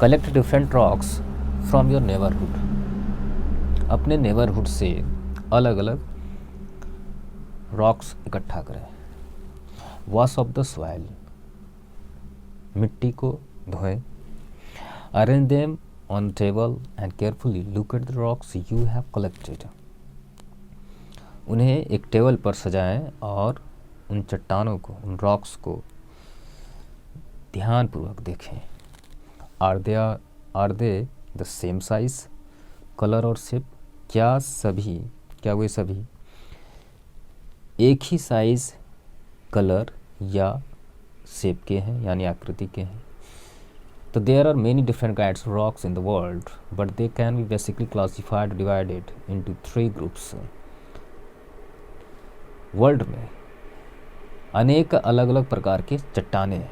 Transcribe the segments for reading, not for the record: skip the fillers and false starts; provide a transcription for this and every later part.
Collect different rocks from your neighbourhood, अपने neighbourhood से अलग अलग रॉक्स इकट्ठा करें। वॉश ऑफ द सॉइल, मिट्टी को धोएं। Arrange them on table and carefully look at the rocks you have collected, उन्हें एक टेबल पर सजाएं और उन चट्टानों को, उन रॉक्स को ध्यानपूर्वक देखें। Are they the same size, colour और शेप, क्या वे सभी एक ही साइज, कलर या शेप के हैं, यानी आकृति के हैं। तो there are many different kinds of rocks in the world but they can be basically classified divided into 3 groups. World में अनेक अलग अलग प्रकार के चट्टाने हैं,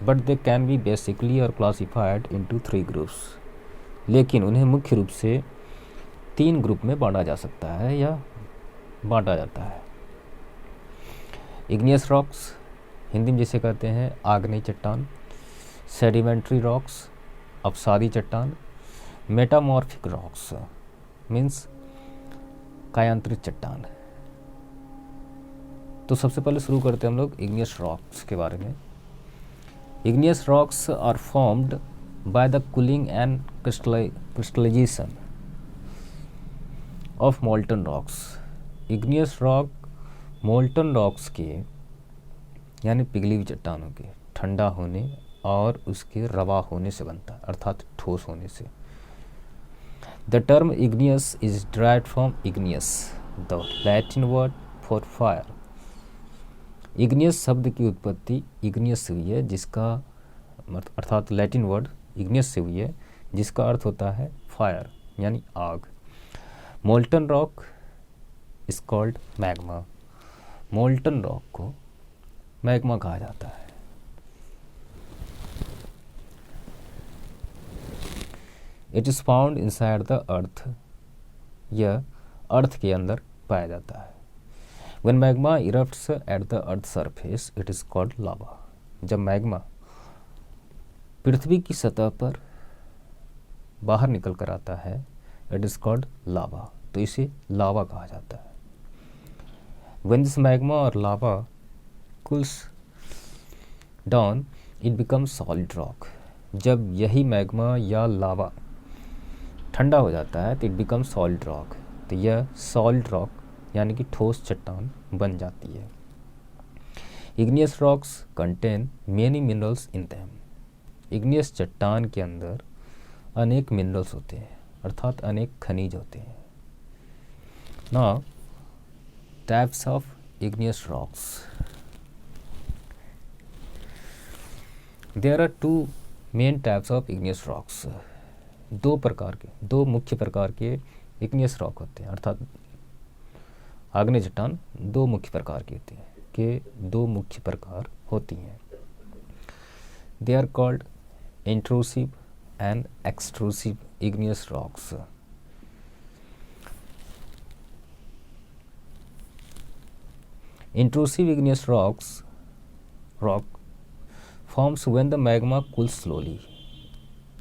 but they can be basically और क्लासिफाइड इनटू 3 ग्रुप्स, लेकिन उन्हें मुख्य रूप से 3 ग्रुप में बांटा जा सकता है या बांटा जाता है। इग्नियस रॉक्स, हिंदी में जिसे कहते हैं आग्नेय चट्टान। सेडिमेंट्री रॉक्स, अवसादी चट्टान। मेटामॉर्फिक रॉक्स मीन्स कायांतरित चट्टान। तो सबसे पहले शुरू करते हैं हम लोग इग्नियस रॉक्स के बारे में। Igneous rocks are formed by the cooling and crystallisation of molten rocks. Igneous rock molten rocks के यानी पिघली हुई चट्टानों के ठंडा होने और उसके रवा होने से बनता है, अर्थात ठोस होने से। The term igneous is derived from igneous, the Latin word for fire. Igneous शब्द की उत्पत्ति इग्नियस से हुई है, जिसका अर्थात लैटिन वर्ड इग्नियस से हुई है, जिसका अर्थ होता है फायर यानी आग। Molten rock is called magma. Molten rock को मैग्मा कहा जाता है। It is found inside the earth, यह अर्थ के अंदर पाया जाता है। When magma erupts at the earth surface, it is called lava. जब मैग्मा पृथ्वी की सतह पर बाहर निकल कर आता है, it is called lava, तो इसे लावा कहा जाता है। When this magma or lava cools down, it becomes solid rock. जब यही मैग्मा या लावा ठंडा हो जाता है तो it becomes solid rock, तो यह solid rock यानी कि ठोस चट्टान बन जाती है। Igneous rocks contain many minerals in them. Igneous चट्टान के अंदर अनेक मिनरल्स होते हैं, अर्थात अनेक खनिज होते हैं। Now types of igneous rocks. There are 2 main types of igneous rocks. दो मुख्य प्रकार के इग्नियस रॉक होते हैं, अर्थात आग्नेय चट्टान 2 मुख्य प्रकार की होती हैं, के 2 मुख्य प्रकार होती हैं। They are called intrusive and extrusive igneous rocks. Intrusive igneous rock forms when the magma cools slowly.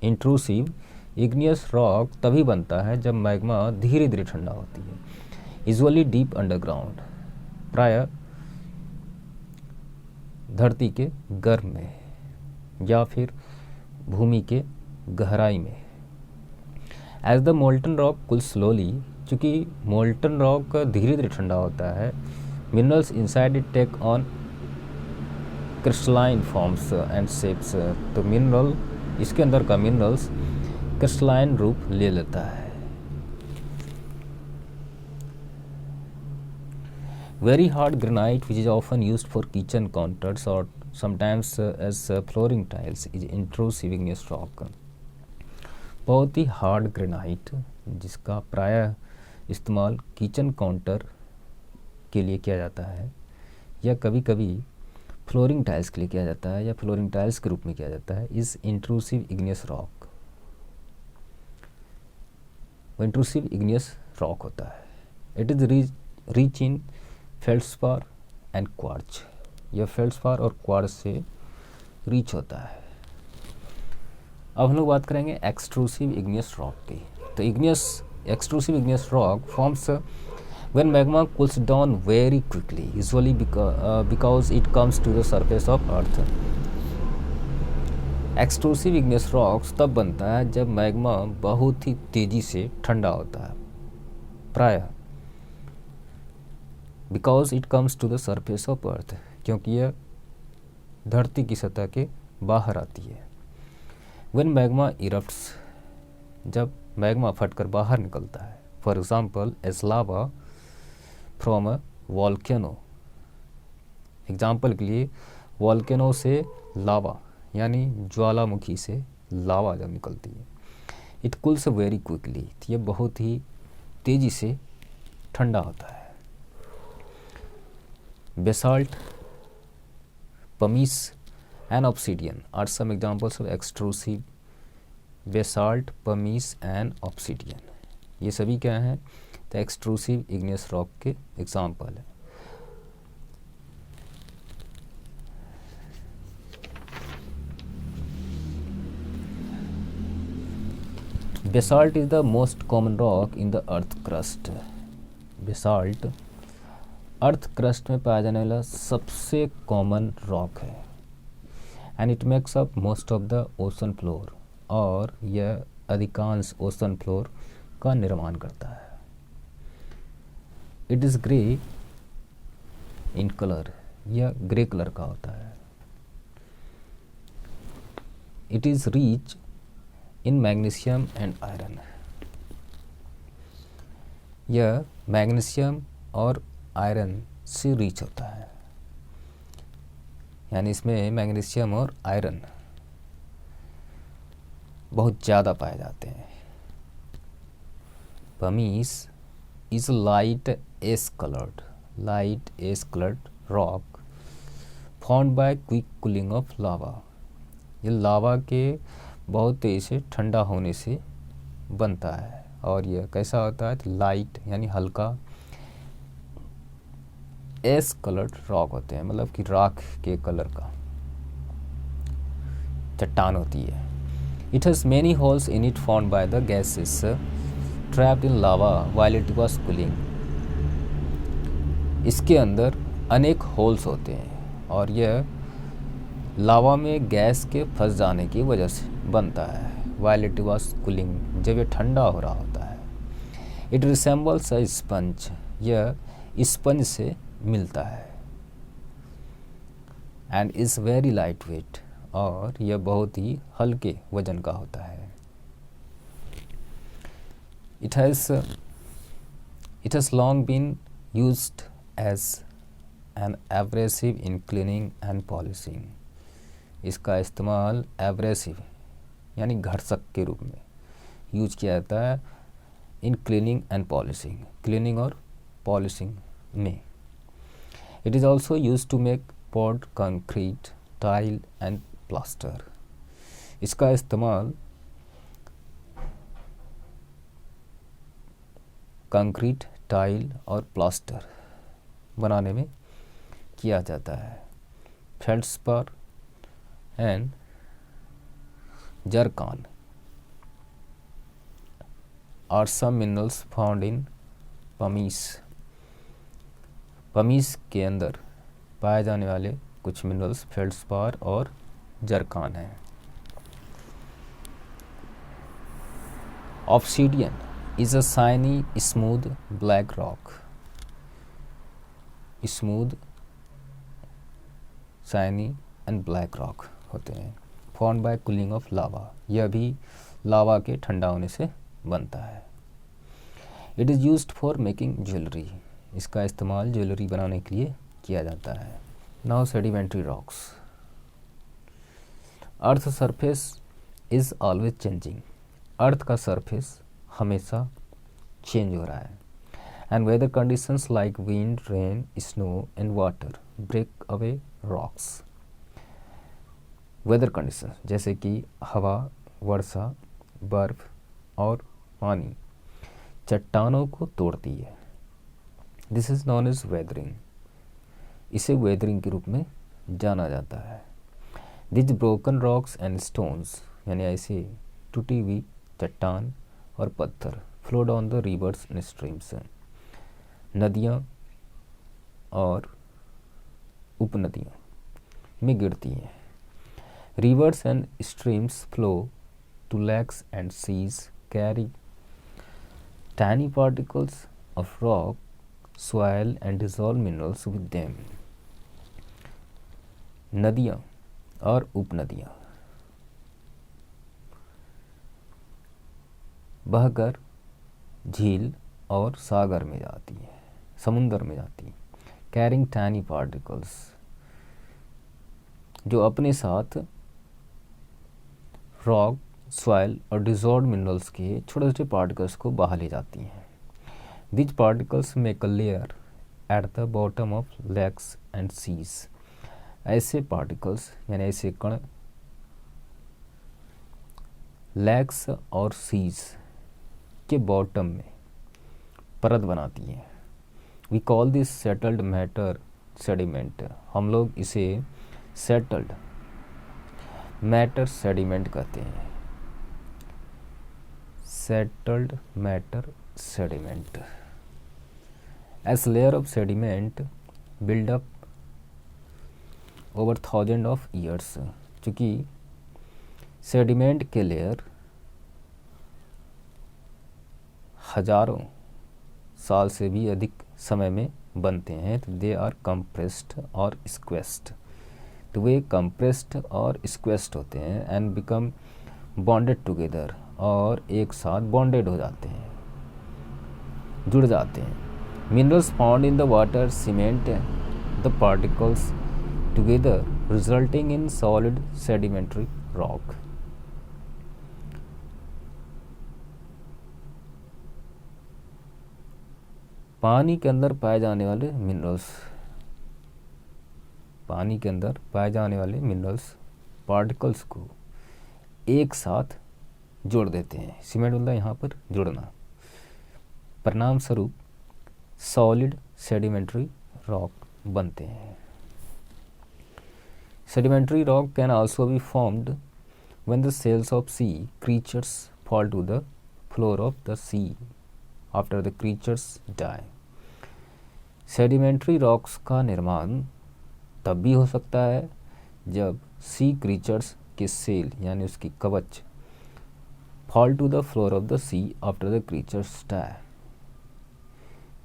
Intrusive igneous rock तभी बनता है जब मैग्मा धीरे धीरे ठंडा होती है, यूजुअली डीप अंडरग्राउंड, प्राय धरती के गर्भ में या फिर भूमि के गहराई में। As the molten rock cools slowly, चूँकि मोल्टन रॉक धीरे धीरे ठंडा होता है, minerals inside it take on crystalline forms and shapes, तो मिनरल इसके अंदर का मिनरल्स क्रिस्टलाइन रूप ले लेता है। Very hard granite, which is often used for kitchen counters or sometimes as flooring tiles, is intrusive igneous rock. बहुत ही hard granite, जिसका प्रायः इस्तेमाल किचन काउंटर के लिए किया जाता है या कभी कभी फ्लोरिंग टाइल्स के लिए किया जाता है या फ्लोरिंग टाइल्स के रूप में किया जाता है, इज इंट्रूसिव इग्नियस रॉक। वो इंट्रूसिव इग्नियस रॉक होता है। It is rich in feldspar and quartz. यह फेल्ड्स्पार और क्वार्ट्ज से रिच होता है। अब हम लोग बात करेंगे एक्सट्रूसिव इग्नियस रॉक की। तो extrusive igneous rock forms when magma cools down very quickly, usually because it comes to the surface of earth. Extrusive igneous rocks तब बनता है जब मैग्मा बहुत ही तेज़ी से ठंडा होता है, प्रायः because it comes to the surface of earth, क्योंकि यह धरती की सतह के बाहर आती है। व्हेन मैग्मा इरप्ट्स, जब मैग्मा फटकर बाहर निकलता है, for example as lava from a volcano, example के लिए वॉल्केनो से लावा यानी ज्वालामुखी से लावा जब निकलती है, इट कूल्स वेरी क्विकली, तो यह बहुत ही तेज़ी से ठंडा होता है। Basalt, pumice and obsidian are some examples of extrusive basalt, pumice and obsidian। ये सभी क्या हैं? तो एक्सट्रूसिव इग्नियस रॉक के एग्जाम्पल है। Basalt is the most common rock in the earth crust. Basalt earth crust में पाया जाने वाला सबसे कॉमन रॉक है, and it makes up most of the ocean floor, और यह अधिकांश ओशन फ्लोर का निर्माण करता है। It is grey in colour, यह ग्रे कलर का होता है। It is rich in magnesium and iron, यह मैग्नीशियम और आयरन से रिच होता है, यानी इसमें मैग्नीशियम और आयरन बहुत ज़्यादा पाए जाते हैं। Pumice is light as coloured rock found by quick cooling of lava, ये लावा के बहुत तेज़ी से ठंडा होने से बनता है, और यह कैसा होता है? तो लाइट यानी हल्का एस कलर्ड रॉक होते हैं, मतलब कि राख के कलर का चट्टान होती है। It has many holes in it found by the gases trapped in lava while it was cooling, इसके अंदर अनेक होल्स होते हैं, और यह लावा में गैस के फंस जाने की वजह से बनता है। व्हाइल इट वाज कूलिंग, जब यह ठंडा हो रहा होता है। इट रिसेंबल्स अ स्पंज, यह स्पंज से मिलता है। And is very light weight, और यह बहुत ही हल्के वजन का होता है। It has long been used as an abrasive in cleaning and polishing, इसका इस्तेमाल एब्रेसिव यानी घर्षक के रूप में यूज किया जाता है इन क्लीनिंग एंड पॉलिशिंग, क्लीनिंग और पॉलिशिंग में। It is also used to make poured concrete, tile and plaster, इसका इस्तेमाल कंक्रीट, टाइल और प्लास्टर बनाने में किया जाता है। Feldspar and zircon are some minerals found in pumice, pumice के अंदर पाए जाने वाले कुछ मिनरल्स फेल्ड्स्पार और जरकान हैं। Obsidian is a shiny smooth black rock, smooth shiny and black rock होते हैं। Found by cooling of lava, यह भी लावा के ठंडा होने से बनता है। It is used for making jewellery, इसका इस्तेमाल ज्वेलरी बनाने के लिए किया जाता है। Now sedimentary rocks. Earth surface is always changing, earth का सरफेस हमेशा चेंज हो रहा है। And weather conditions like wind, rain, snow and water break away rocks. Weather conditions जैसे कि हवा, वर्षा, बर्फ और पानी चट्टानों को तोड़ती है। This is known as weathering, इसे वेदरिंग के रूप में जाना जाता है। These broken rocks and stones यानी ऐसे टूटी हुई चट्टान और पत्थर flow down the rivers and streams, नदियाँ और उपनदियों में गिरती हैं। Rivers and streams flow to lakes and seas carry tiny particles of rock, soil and dissolved minerals with them. नदियाँ और उपनदियाँ बहकर झील और सागर में जाती हैं, समुंदर में जाती हैं। कैरिंग टैनी पार्टिकल्स, जो अपने साथ रॉक, सॉइल और डिजॉल्व्ड मिनरल्स के छोटे छोटे पार्टिकल्स को बाहर ले जाती हैं। These particles make a layer at the bottom of lakes and seas. ऐसे पार्टिकल्स यानी ऐसे कण लेक्स और सीज के बॉटम में परत बनाती हैं। We call this settled matter sediment. हम लोग इसे सेटल्ड मैटर सेडिमेंट कहते हैं। settled matter sediment. As layer of sediment build up over thousands of years, चूँकि सेडिमेंट के लेयर हजारों साल से भी अधिक समय में बनते हैं, तो दे आर कंप्रेस्ड और स्क्वेस्ड। तो वे कंप्रेस्ड और स्क्वेस्ड होते हैं एंड बिकम बॉन्डेड टुगेदर, और एक साथ बॉन्डेड हो जाते हैं, जुड़ जाते हैं। Minerals found in the water cement the particles together resulting in solid sedimentary rock. पानी के अंदर पाए जाने वाले मिनरल्स, पानी के अंदर पाए जाने वाले मिनरल्स पार्टिकल्स को एक साथ जोड़ देते हैं। सीमेंट मतलब यहाँ पर जुड़ना। परिणाम स्वरूप सॉलिड सेडिमेंट्री रॉक बनते हैं। Sedimentary rock can also be formed when the shells of sea creatures fall to the floor of the sea after the creatures die. Sedimentary rocks का निर्माण तब भी हो सकता है जब सी क्रीचर्स के सेल यानी उसकी कवच fall to the floor of the sea after the creatures die,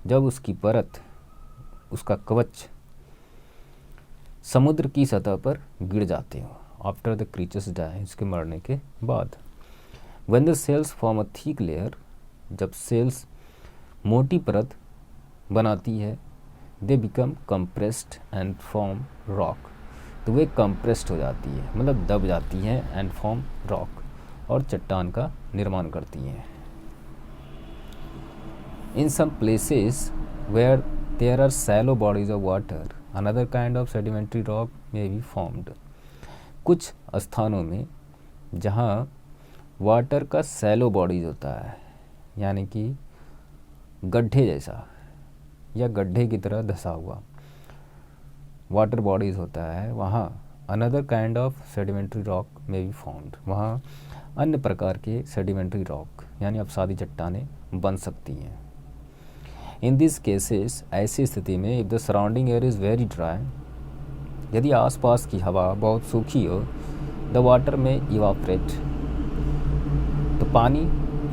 जब उसकी परत, उसका कवच समुद्र की सतह पर गिर जाते हो। आफ्टर द क्रीचर्स डाई, इसके मरने के बाद। When the cells form a thick layer, जब सेल्स मोटी परत बनाती है, they become compressed and form rock, तो वे कंप्रेस्ड हो जाती है मतलब दब जाती हैं, एंड फॉर्म रॉक, और चट्टान का निर्माण करती हैं। In some places where there are shallow bodies of water another kind of sedimentary rock may be formed. कुछ स्थानों में जहाँ वाटर का शैलो बॉडीज होता है, यानी कि गड्ढे जैसा या गड्ढे की तरह धसा हुआ वाटर बॉडीज होता है, वहाँ another kind of sedimentary rock may be found, वहाँ अन्य प्रकार के सेडिमेंट्री रॉक यानी अपसादी चट्टानें बन सकती हैं। इन दिस केसेस, ऐसी स्थिति में, if the surrounding air is very dry, यदि आसपास की हवा बहुत सूखी हो, द वाटर में इवापरेट, तो पानी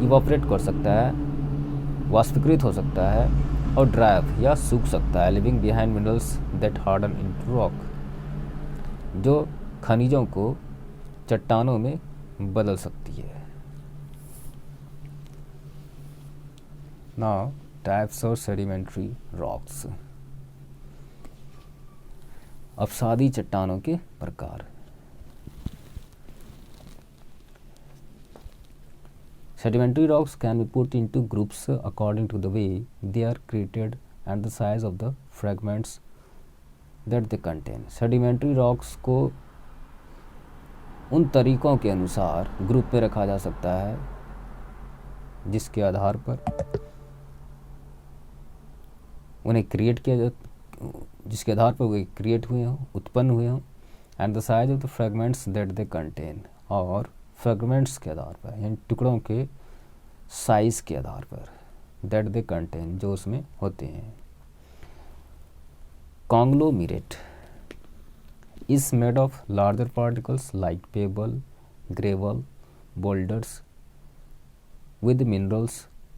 इवापरेट कर सकता है, वाष्पीकृत हो सकता है, और ड्राई या सूख सकता है, leaving behind minerals that harden into rock, जो खनिजों को चट्टानों में बदल सकती है। Now types of sedimentary rocks. अपसादी चट्टानों के प्रकार। Sedimentary rocks can be put into groups according to the way they are created and the size of the fragments that they contain. Sedimentary rocks को उन तरीकों के अनुसार ग्रुप में रखा जा सकता है जिसके आधार पर उन्हें क्रिएट किया जा, जिसके आधार पर वे क्रिएट हुए हों, उत्पन्न हुए हों, and the size of the fragments that they contain, और फ्रेगमेंट्स के आधार पर, यानी टुकड़ों के साइज के आधार पर, दैट दे कंटेन, जो उसमें होते हैं। Conglomerate is made of larger particles like pebble, gravel, boulders, with minerals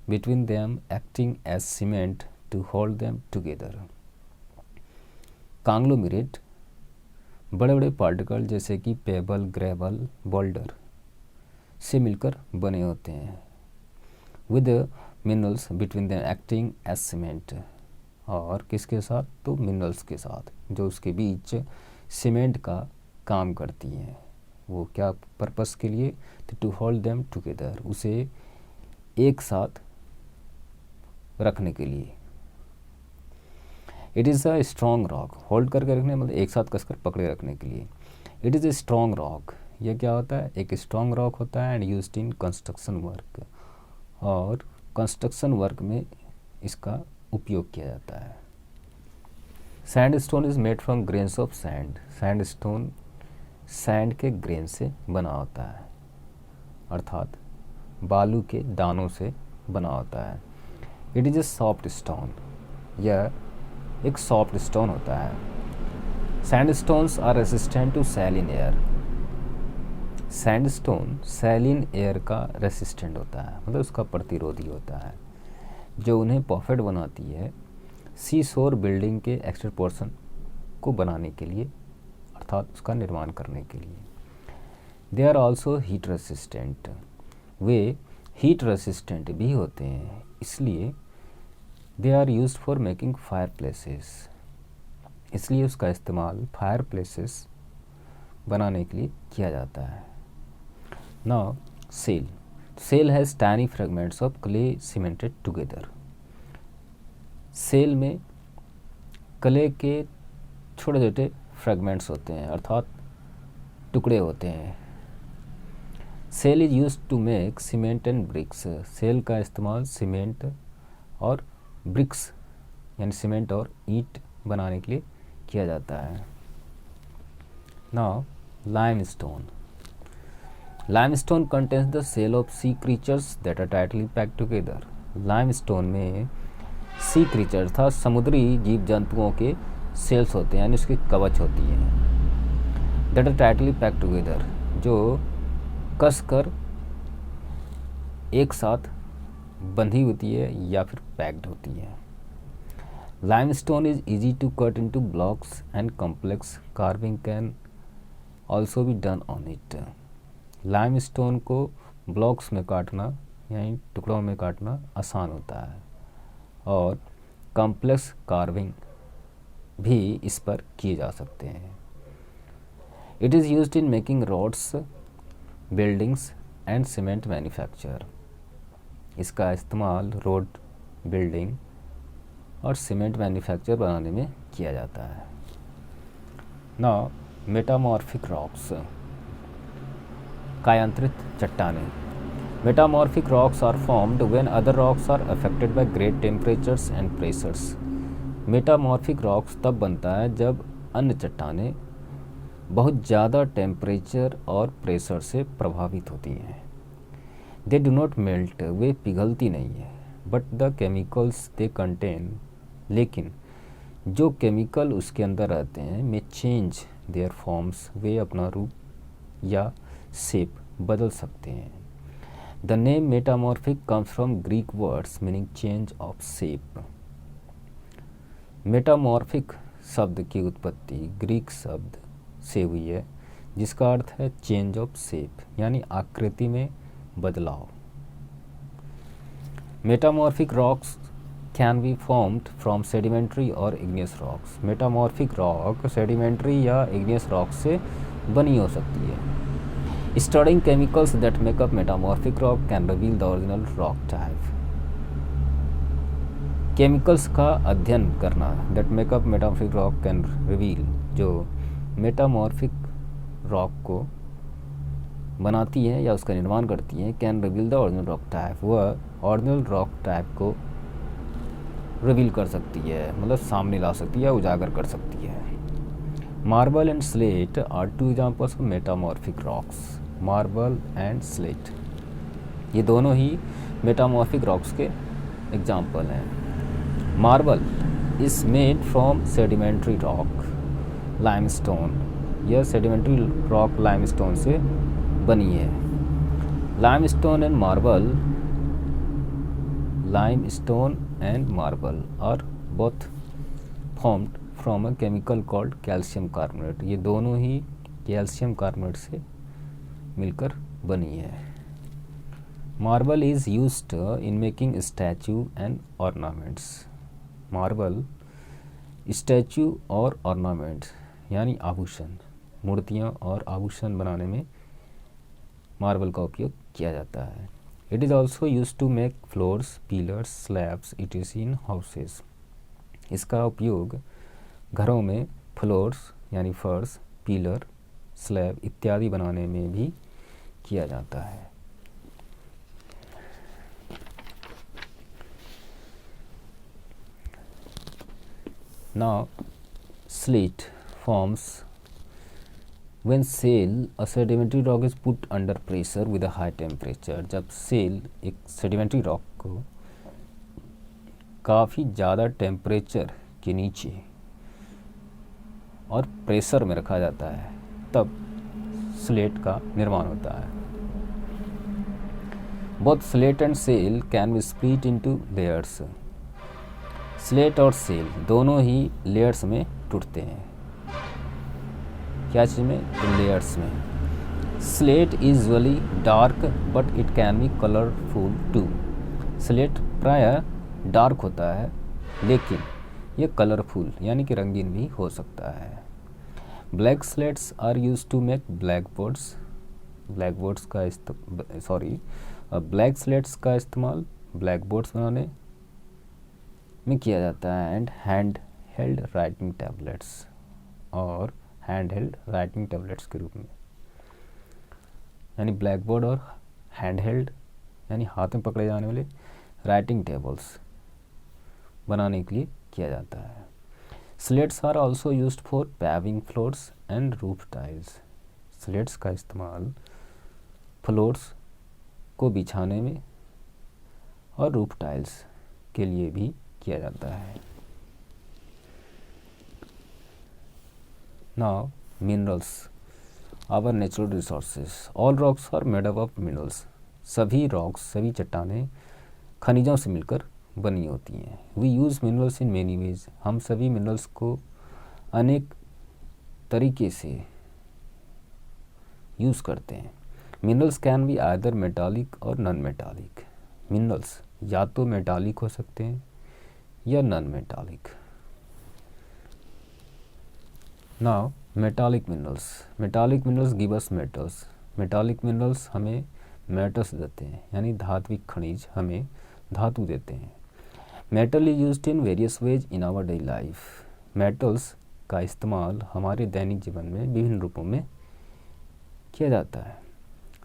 between them acting as cement to hold them together. Conglomerate बड़े बड़े पार्टिकल जैसे कि पेबल, ग्रेवल, बोल्डर से मिलकर बने होते हैं, with minerals between them acting as cement, और किसके साथ, तो मिनरल्स के साथ जो उसके बीच सीमेंट का काम करती हैं। वो क्या पर्पस के लिए, टू होल्ड देम टुगेदर, उसे एक साथ रखने के लिए। It is a strong rock, hold करके रखने मतलब एक साथ कसकर पकड़े रखने के लिए। It is a strong rock, यह क्या होता है, एक स्ट्रॉन्ग रॉक होता है, and used in construction work, और कंस्ट्रक्शन वर्क में इसका उपयोग किया जाता है। Sandstone is made from grains of sand, sandstone sand के ग्रेन से बना होता है, अर्थात बालू के दानों से बना होता है। It is a soft stone, यह एक सॉफ्ट स्टोन होता है। Sandstones are resistant to saline air, sandstone saline air का रेसिस्टेंट होता है, मतलब उसका प्रतिरोधी होता है, जो उन्हें परफेक्ट बनाती है सी शोर बिल्डिंग के एक्सटर पोर्शन को बनाने के लिए, अर्थात उसका निर्माण करने के लिए। They are also heat resistant, वे हीट रेसिस्टेंट भी होते हैं, इसलिए they are used for making fireplaces, इसलिए उसका इस्तेमाल फायर प्लेसेस बनाने के लिए किया जाता है। Now shale, shale has tiny fragments of clay cemented together, shale में क्ले के छोटे छोटे फ्रेगमेंट्स होते हैं, अर्थात टुकड़े होते हैं। Shale is used to make cement and bricks, shale का इस्तेमाल सीमेंट और ब्रिक्स यानी सीमेंट और ईंट बनाने के लिए किया जाता है। Now limestone, limestone contains the shells of sea creatures that are tightly packed together, limestone में सी क्रीचर था समुद्री जीव जंतुओं के सेल्स होते हैं, यानी उसकी कवच होती है, that are tightly packed together, जो कसकर एक साथ बंधी होती है या फिर पैक्ड होती है। Limestone is easy to cut into blocks and complex carving can also be done on it, limestone को ब्लॉक्स में काटना यानी टुकड़ों में काटना आसान होता है, और कॉम्प्लेक्स कार्विंग भी इस पर किए जा सकते हैं। It is used in making roads, buildings and cement manufacture, इसका इस्तेमाल रोड, बिल्डिंग और सीमेंट मैन्युफैक्चर बनाने में किया जाता है। नाउ मेटामॉर्फिक रॉक्स, कायांतरित चट्टानें, metamorphic rocks are formed when other rocks are affected by great temperatures and pressures, metamorphic rocks तब बनता है जब अन्य चट्टानें बहुत ज़्यादा टेम्परेचर और प्रेशर से प्रभावित होती हैं। दे डू नॉट मेल्ट, वे पिघलती नहीं है, but the chemicals they contain, लेकिन जो केमिकल उसके अंदर रहते हैं में चेंज देयर फॉर्म्स, वे अपना रूप या शेप बदल सकते हैं। The name metamorphic comes from Greek words meaning change of shape, metamorphic शब्द की उत्पत्ति ग्रीक शब्द से हुई है जिसका अर्थ है चेंज ऑफ शेप, यानी आकृति में बदलाव। Metamorphic rocks can be formed from sedimentary और igneous rocks, metamorphic rock sedimentary या इग्नियस रॉक से बनी हो सकती है। Studying chemicals that make up metamorphic rock can reveal the original rock type, chemicals का अध्ययन करना that make up metamorphic rock can reveal, जो मेटामॉर्फिक रॉक को बनाती है या उसका निर्माण करती है, can reveal the original rock type, वह ओरिजिनल रॉक टाइप को रिवील कर सकती है, मतलब सामने ला सकती है, उजागर कर सकती है। Marble and slate are two examples of metamorphic rocks, marble and slate, ये दोनों ही मेटामॉर्फिक रॉक्स के एग्जाम्पल हैं। Marble is made from sedimentary rock limestone, यह सेडिमेंट्री रॉक लाइमस्टोन से बनी है। Limestone and marble are both formed from a chemical called calcium carbonate, ये दोनों ही कैल्शियम कार्बोनेट से मिलकर बनी है। Marble is used in making statue and ornaments, marble statue और ऑर्नामेंट्स यानी आभूषण, मूर्तियाँ और आभूषण बनाने में मार्बल का उपयोग किया जाता है। It is also use to make floors, pillars, slabs etc in houses, इसका उपयोग घरों में फ्लोर्स यानी फर्श, पिलर, स्लैब इत्यादि बनाने में भी किया जाता है। Now, slate forms when shale, a sedimentary rock is put under pressure with a high temperature। जब सेल एक सेडिमेंट्री रॉक को काफ़ी ज़्यादा टेम्परेचर के नीचे और प्रेशर में रखा जाता है तब स्लेट का निर्माण होता है। Both slate and shale can be split into layers, slate और सेल दोनों ही लेयर्स में टूटते हैं। क्या चीज़ में? तो लेयर्स में। Slate is usually dark but it can be colourful too, slate प्रायः डार्क होता है लेकिन ये कलरफुल यानी कि रंगीन भी हो सकता है। Black slates are use to make blackboards black slates का इस्तेमाल ब्लैक बोर्ड्स बनाने में किया जाता है। And hand held writing tablets, और हैंड हेल्ड राइटिंग टैबलेट्स के रूप में, यानी ब्लैक बोर्ड और हैंड हेल्ड यानी हाथ में पकड़े जाने वाले राइटिंग टेबल्स बनाने के लिए किया जाता है। Slates are also used for paving floors and roof tiles, slates का इस्तेमाल फ्लोर्स को बिछाने में और रूफ टाइल्स के लिए भी किया जाता है। Now minerals, our natural resources, all rocks are made up of minerals, सभी रॉक्स, सभी चट्टानें खनिजों से मिलकर बनी होती हैं। We use minerals in many ways, हम सभी मिनरल्स को अनेक तरीके से यूज़ करते हैं। Minerals can be either metallic और नॉन मेटालिक, मिनरल्स या तो मेटालिक हो सकते हैं या non metallic. Now metallic minerals give us metals, metallic minerals हमें मेटल्स देते हैं यानी धात्विक खनिज हमें धातु देते हैं। Metal is used in various ways in our daily life, metals का इस्तेमाल हमारे दैनिक जीवन में विभिन्न रूपों में किया जाता है।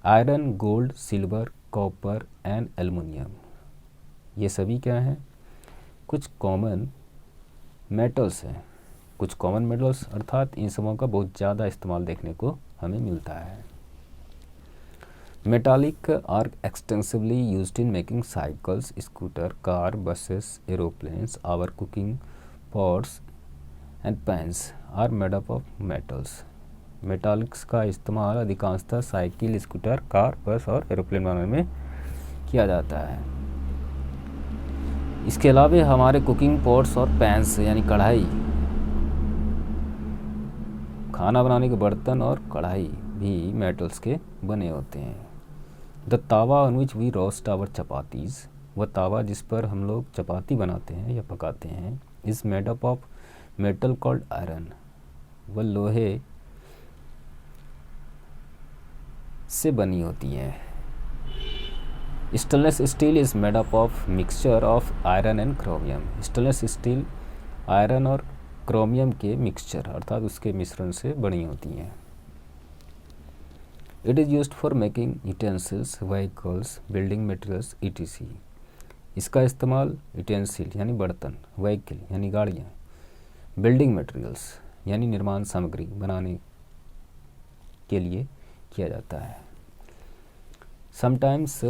Iron, gold, silver, copper and aluminium, ये सभी क्या हैं? कुछ कॉमन मेटल्स हैं। कुछ कॉमन मेटल्स अर्थात इन सबों का बहुत ज़्यादा इस्तेमाल देखने को हमें मिलता है। Metallic are extensively used in making cycles, scooter, car, buses, aeroplanes. Our cooking pots and pans are made up of metals, metallics का इस्तेमाल अधिकांशतः साइकिल, स्कूटर, कार, बस और एरोप्लेन बनाने में किया जाता है। इसके अलावा हमारे कुकिंग पॉट्स और पैंस यानी कढ़ाई, खाना बनाने के बर्तन और कढ़ाई भी मेटल्स के बने होते हैं। The tawa on which we roast our chapatis, वह तावा जिस पर हम लोग चपाती बनाते हैं या पकाते हैं, is made up of metal called iron, वह लोहे से बनी होती हैं। Stainless steel is made up of mixture of iron and chromium, stainless steel iron और क्रोमियम के मिक्सचर अर्थात उसके मिश्रण से बनी होती हैं। It is used for making utensils, vehicles, building materials etc, इसका इस्तेमाल यूटेंसिल यानी बर्तन, व्हीकल यानी गाड़ियाँ, बिल्डिंग मटेरियल्स यानी निर्माण सामग्री बनाने के लिए किया जाता है। Sometimes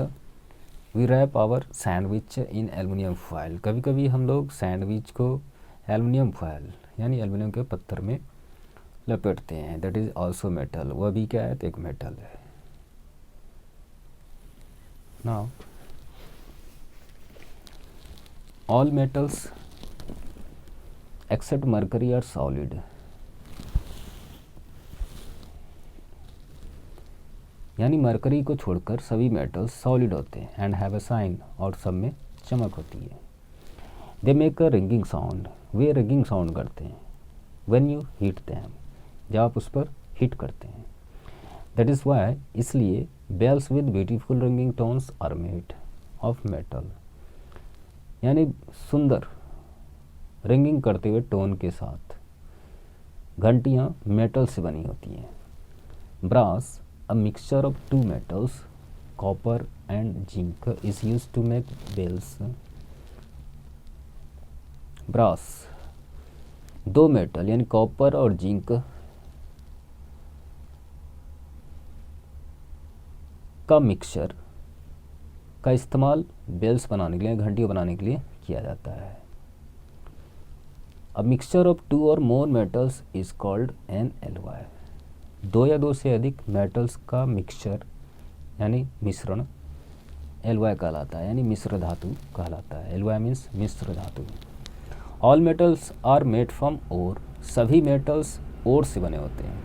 we wrap our sandwich in aluminium foil, कभी कभी हम लोग सैंडविच को एलुमिनियम फॉयल यानी एलुमिनियम के पत्थर में लपेटते हैं। दैट इज़ ऑल्सो मेटल, वह भी क्या है, तो एक मेटल है। Now all metals except mercury are solid, यानी मरकरी को छोड़कर सभी मेटल्स सॉलिड होते हैं। एंड हैव अ साइन, और सब में चमक होती है। They make a ringing sound, way ringing sound करते हैं। व्हेन यू हीट दैम, जब आप उस पर हीट करते हैं। दैट इज़ वाई, इसलिए bells with beautiful ringing tones are made of metal, यानी सुंदर रिंगिंग करते हुए टोन के साथ घंटियाँ मेटल से बनी होती हैं। Brass, a mixture of two metals, copper and zinc, is used to make bells. Brass, दो मेटल यानी कॉपर और जिंक का मिक्सचर का इस्तेमाल बेल्स बनाने के लिए, घंटियाँ बनाने के लिए किया जाता है। A mixture of two or more metals is called an alloy. दो या दो से अधिक मेटल्स का मिक्सचर यानी मिश्रण एलॉय कहलाता है, यानी मिश्र धातु कहलाता है। एलॉय मीन्स मिश्र धातु। All metals are made from ore, सभी मेटल्स ओर से बने होते हैं,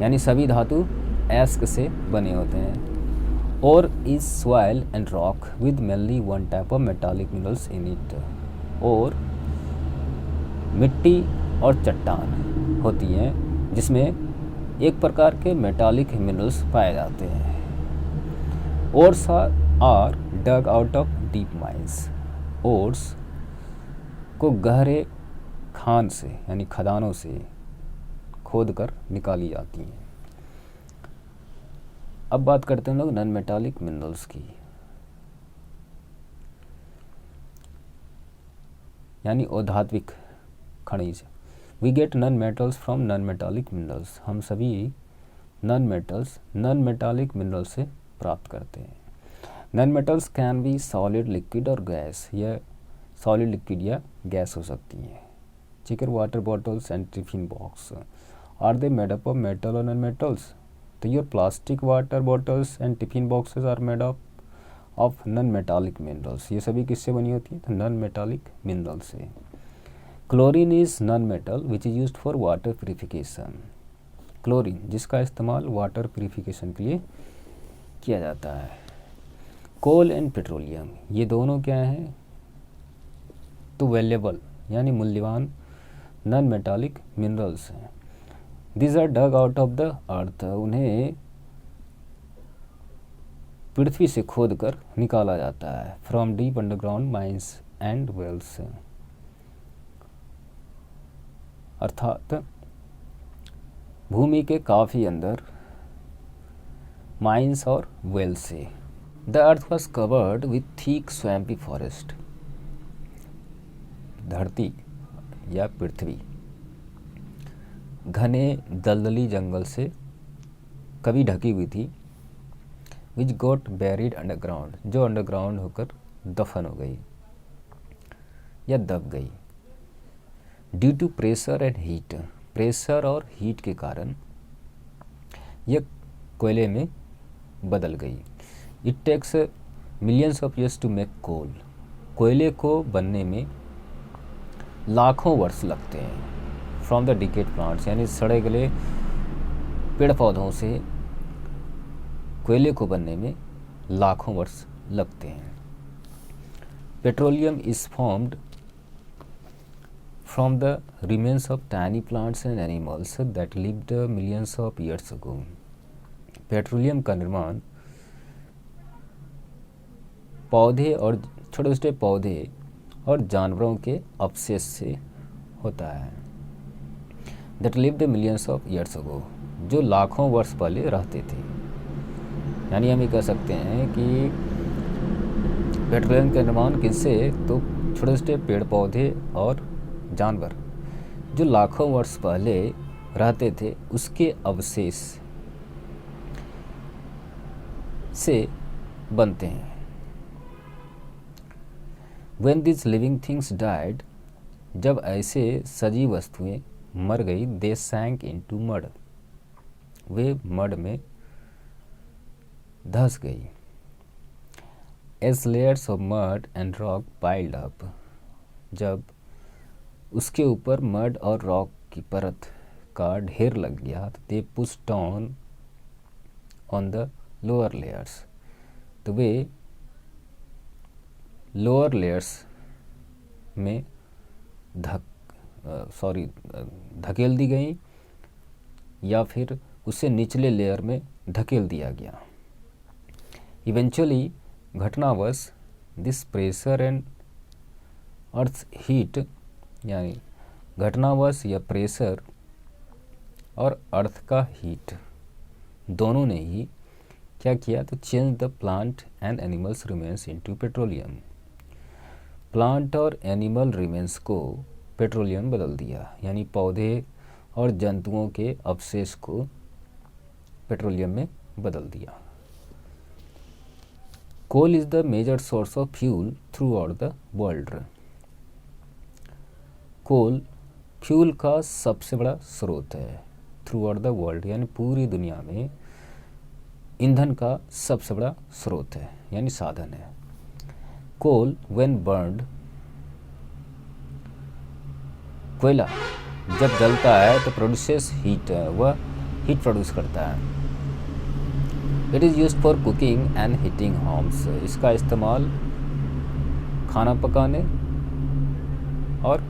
यानी सभी धातु एस्क से बने होते हैं। Ore is soil and rock with mainly one type of metallic minerals in it, और मिट्टी और चट्टान होती हैं जिसमें एक प्रकार के मेटालिक मिनरल्स पाए जाते हैं। Ores are dug out of deep mines, ores को गहरे खान से यानी खदानों से खोद कर निकाली जाती हैं। अब बात करते हैं लोग नॉन मेटालिक मिनरल्स की, यानी अधात्विक खनिज। We get non metals from non metallic minerals, हम सभी non metals non metallic mineral से प्राप्त करते हैं। Non metals can be solid, liquid और गैस, यह सॉलिड, लिक्विड या गैस हो सकती हैं। ठीक है, water bottles and tiffin box, are they made up of metal और नॉन मेटल्स? तो your plastic water bottles and tiffin boxes are made up of non metallic minerals, ये सभी किससे बनी होती है? तो नॉन मेटालिक मिनरल से। Chlorine is non metal which is used for water purification, chlorine जिसका इस्तेमाल वाटर प्यूरिफिकेशन के लिए किया जाता है। कोल एंड पेट्रोलियम, ये दोनों क्या हैं? तो वैल्यूएबल यानी मूल्यवान नॉन मेटालिक मिनरल्स हैं। This are dug out of the earth, उन्हें पृथ्वी से खोद कर निकाला जाता है। From deep underground mines and wells, अर्थात भूमि के काफ़ी अंदर माइंस और वेल से। The earth was covered with thick swampy forest, धरती या पृथ्वी घने दलदली जंगल से कभी ढकी हुई थी। विच गॉट बैरिड अंडरग्राउंड, जो अंडरग्राउंड होकर दफन हो गई या दब गई। Due to pressure and heat, pressure और हीट के कारण यह कोयले में बदल गई। It takes millions of years to make coal, कोयले को बनने में लाखों वर्ष लगते हैं। फ्रॉम द डिकेड प्लांट्स, यानी सड़े गले पेड़ पौधों से कोयले को बनने में लाखों वर्ष लगते हैं। Petroleum is formed from the remains of tiny plants and animals that lived millions of years ago. Petroleum का निर्माण पौधे और छोटे छोटे पौधे और जानवरों के अवशेष से होता है। That lived millions of years ago, जो लाखों वर्ष पहले रहते थे। यानी हम ये कह सकते हैं कि पेट्रोलियम का निर्माण किससे? तो छोटे छोटे पेड़ पौधे और जानवर जो लाखों वर्ष पहले रहते थे उसके अवशेष से बनते हैं। When these living things died, जब ऐसे सजीव वस्तुएं मर गई, they sank into mud, way mud में धंस गई। As layers of mud and rock piled up, जब उसके ऊपर मड और रॉक की परत का ढेर लग गया, तो they pushed on the lower layers, तो वे लोअर लेयर्स में धकेल दी गई या फिर उसे निचले लेयर में धकेल दिया गया। इवेंचुअली घटनावश this pressure and earth heat, यानी घटनावश या प्रेशर और अर्थ का हीट दोनों ने ही क्या किया, तो change the plant and animals remains into petroleum, plant और एनिमल रिमेन्स को पेट्रोलियम बदल दिया, यानी पौधे और जंतुओं के अवशेष को पेट्रोलियम में बदल दिया। Coal is the major source of fuel throughout the world, coal fuel का सबसे बड़ा स्रोत है थ्रू आउट द वर्ल्ड, यानी पूरी दुनिया में ईंधन का सबसे बड़ा स्रोत है यानी साधन है। कोल व्हेन बर्न्ड, कोयला जब जलता है तो प्रोड्यूसेस हीट, वह हीट प्रोड्यूस करता है। It is used for cooking and heating homes, इसका इस्तेमाल खाना पकाने और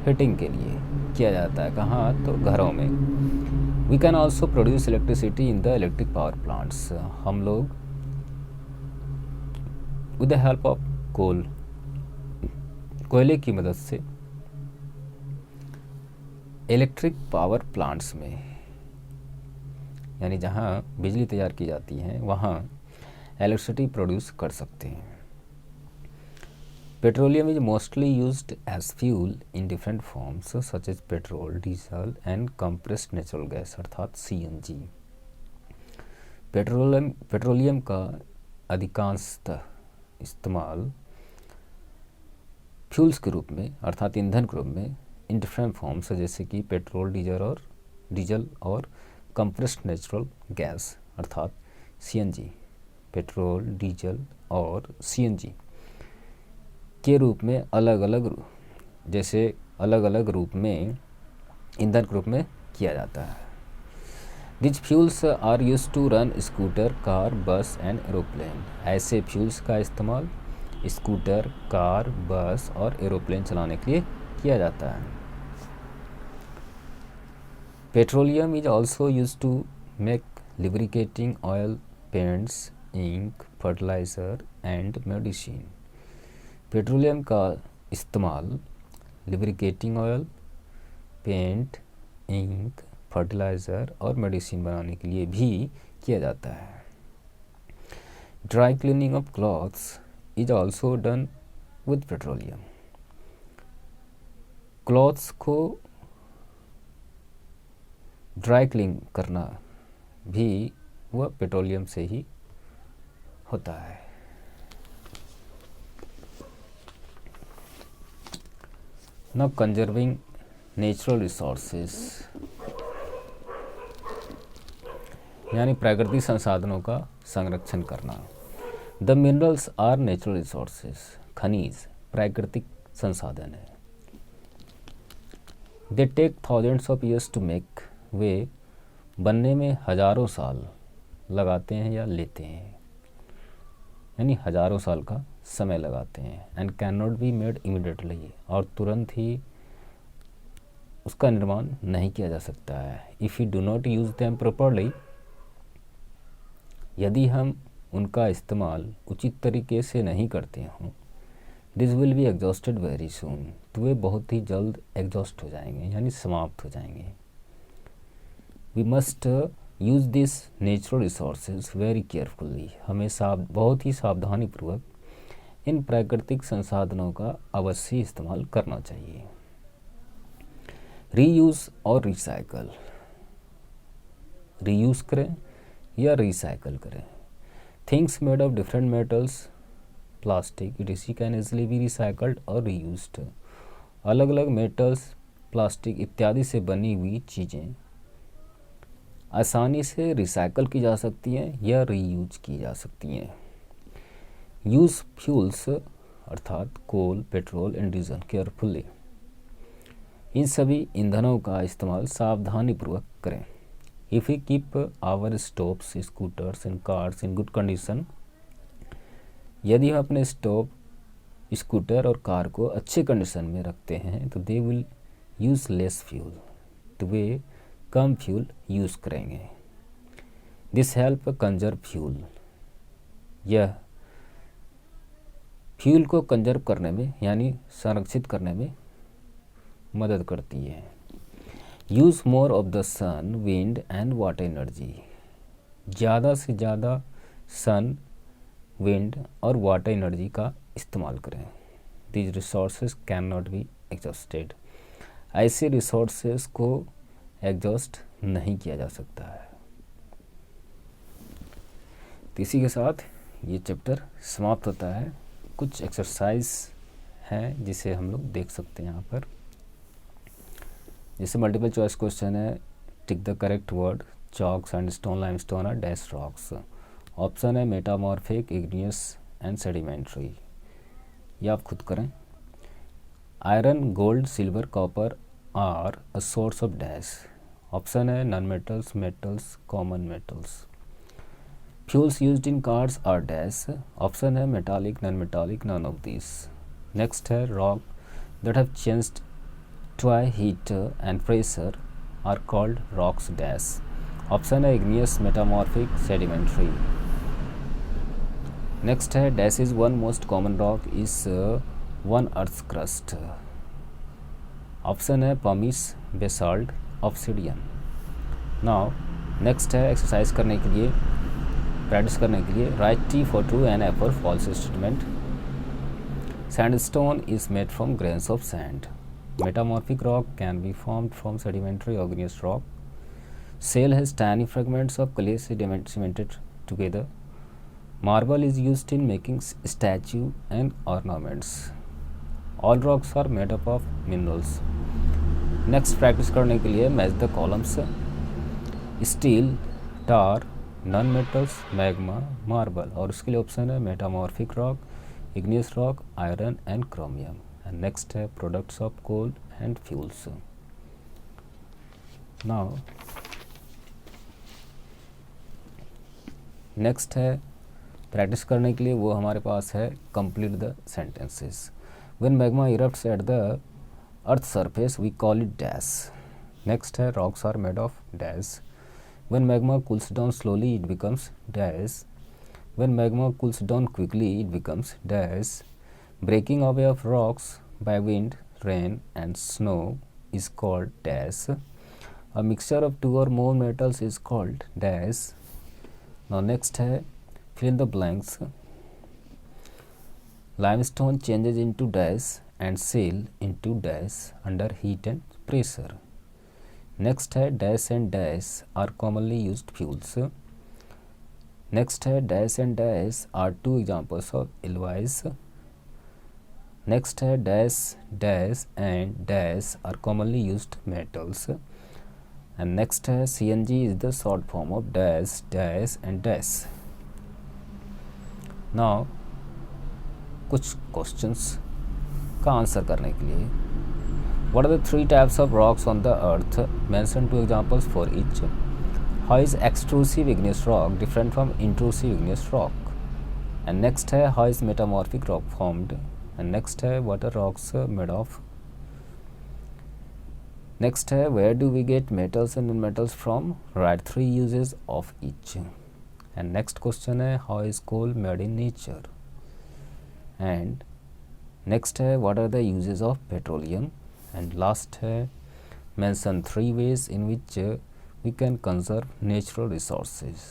हीटिंग के लिए किया जाता है। कहाँ, तो घरों में। We can also produce electricity in the electric power plants, हम लोग with the help of coal, कोयले की मदद से इलेक्ट्रिक पावर प्लांट्स में, यानी जहाँ बिजली तैयार की जाती है वहाँ इलेक्ट्रिसिटी प्रोड्यूस कर सकते हैं। Petroleum is mostly used as fuel in different forms such as petrol, diesel and compressed natural gas अर्थात CNG। पेट्रोलियम का अधिकांशतः इस्तेमाल फ्यूल्स के रूप में अर्थात ईंधन के रूप में इन डिफरेंट फॉर्म्स, जैसे कि पेट्रोल, डीजल और कंप्रेस्ड नेचुरल गैस अर्थात CNG, पेट्रोल, डीजल और CNG के रूप में अलग अलग रूप में ईंधन के रूप में किया जाता है। This fuels are used to run scooter, car, bus and aeroplane, ऐसे फ्यूल्स का इस्तेमाल स्कूटर, कार, बस और एरोप्लेन चलाने के लिए किया जाता है। Petroleum is also used to make lubricating oil, paints, ink, fertiliser and medicine. Petroleum का इस्तेमाल lubricating oil, paint, ink, fertiliser और मेडिसिन बनाने के लिए भी किया जाता है। Dry cleaning of clothes is also done with petroleum, clothes को ड्राई क्लीन करना भी वह पेट्रोलियम से ही होता है। Now conserving नेचुरल रिसोर्सेस, यानी प्राकृतिक संसाधनों का संरक्षण करना। The minerals are natural resources, खनिज प्राकृतिक संसाधन है। They take thousands of years to make, वे बनने में हजारों साल लगाते हैं या लेते हैं, यानी हजारों साल का समय लगाते हैं। And can not be made immediately, और तुरंत ही उसका निर्माण नहीं किया जा सकता है। If you do not use them properly, यदि हम उनका इस्तेमाल उचित तरीके से नहीं करते हों, this will be exhausted very soon, तो वे बहुत ही जल्द एग्जॉस्ट हो जाएंगे यानी समाप्त हो जाएंगे। We must use this natural resources very carefully, हमें बहुत ही सावधानीपूर्वक इन प्राकृतिक संसाधनों का अवश्य इस्तेमाल करना चाहिए। रीयूज़ और रिसाइकल, रीयूज़ करें या रिसाइकल करें। Things made of different metals, plastic, it can easily B recycled और रीयूज्ड। अलग अलग मेटल्स, प्लास्टिक इत्यादि से बनी हुई चीज़ें आसानी से रिसाइकल की जा सकती हैं या रीयूज की जा सकती हैं। यूज़ फ्यूल्स अर्थात coal, petrol and diesel carefully. इन सभी ईंधनों का इस्तेमाल सावधानीपूर्वक करें। If we keep our stoves, scooters and cars in good condition, यदि हम अपने स्टोव, स्कूटर और कार को अच्छे कंडीशन में रखते हैं तो they will use less fuel, तो वे कम फ्यूल यूज़ करेंगे। दिस हेल्प कंजर्व फ्यूल, यह फ्यूल को कंजर्व करने में यानी संरक्षित करने में मदद करती है। Use more of the sun, wind and water energy, ज़्यादा से ज़्यादा सन, विंड और वाटर एनर्जी का इस्तेमाल करें। These resources can not be exhausted, ऐसे रिसोर्सेज को एग्जॉस्ट नहीं किया जा सकता है। तो इसी के साथ ये चैप्टर समाप्त होता है। कुछ एक्सरसाइज हैं जिसे हम लोग देख सकते हैं यहाँ पर। जैसे मल्टीपल चॉइस क्वेश्चन है, tick the correct word, chalk, sandstone, limestone और डैश रॉक्स। ऑप्शन है मेटामॉर्फिक, इग्नियस एंड सेडिमेंट्री, ये आप खुद करें। Iron, gold, silver, copper are a source of dash. Option है non metals, metals, common metals. Fuels used in cars are dash. Option है metallic, non metallic, none of this. Next है rock that have changed due heat and pressure are called rocks dash. Option है igneous, metamorphic, sedimentary. Next है dash is one most common rock is one earth crust. Option है pumice, basalt, obsidian. Now next है exercise करने के लिए, practice करने के लिए, write T for true and F for false statement. Sandstone is made from grains of sand. Metamorphic rock can be formed from sedimentary or igneous rock. Shale has tiny fragments of clay cemented together. Marble is used in making statue and ornaments. All rocks are made up of minerals. Next practice करने के लिए match the columns. Steel, tar, non metals, magma, marble, और उसके लिए option है metamorphic rock, igneous rock, iron and chromium. And next है products of coal and fuels. Now next है practice करने के लिए, वो हमारे पास है complete the sentences. When magma erupts at the earth surface we call it dash. Next है rocks are made of dash. When magma cools down slowly, it becomes dash. When magma cools down quickly, it becomes dash. Breaking away of rocks by wind, rain, and snow is called dash. A mixture of two or more metals is called dash. Now next है fill in the blanks. Limestone changes into dash and shale into dash under heat and pressure. Next है dash and dash are commonly used fuels. Next है dash and dash are two examples of alloys. Next है dash, dash and dash are commonly used metals. And next है CNG is the short form of dash, dash and dash. Now कुछ questions का answer करने के लिए, what are the three types of rocks on the earth? Mention two examples for each. How is extrusive igneous rock different from intrusive igneous rock? And next है how is metamorphic rock formed? And next है what are rocks made of? Next है where do we get metals and non-metals from? Write three uses of each. And next question है how is coal made in nature? And next है what are the uses of petroleum? And last है mention three ways in which we can conserve natural resources.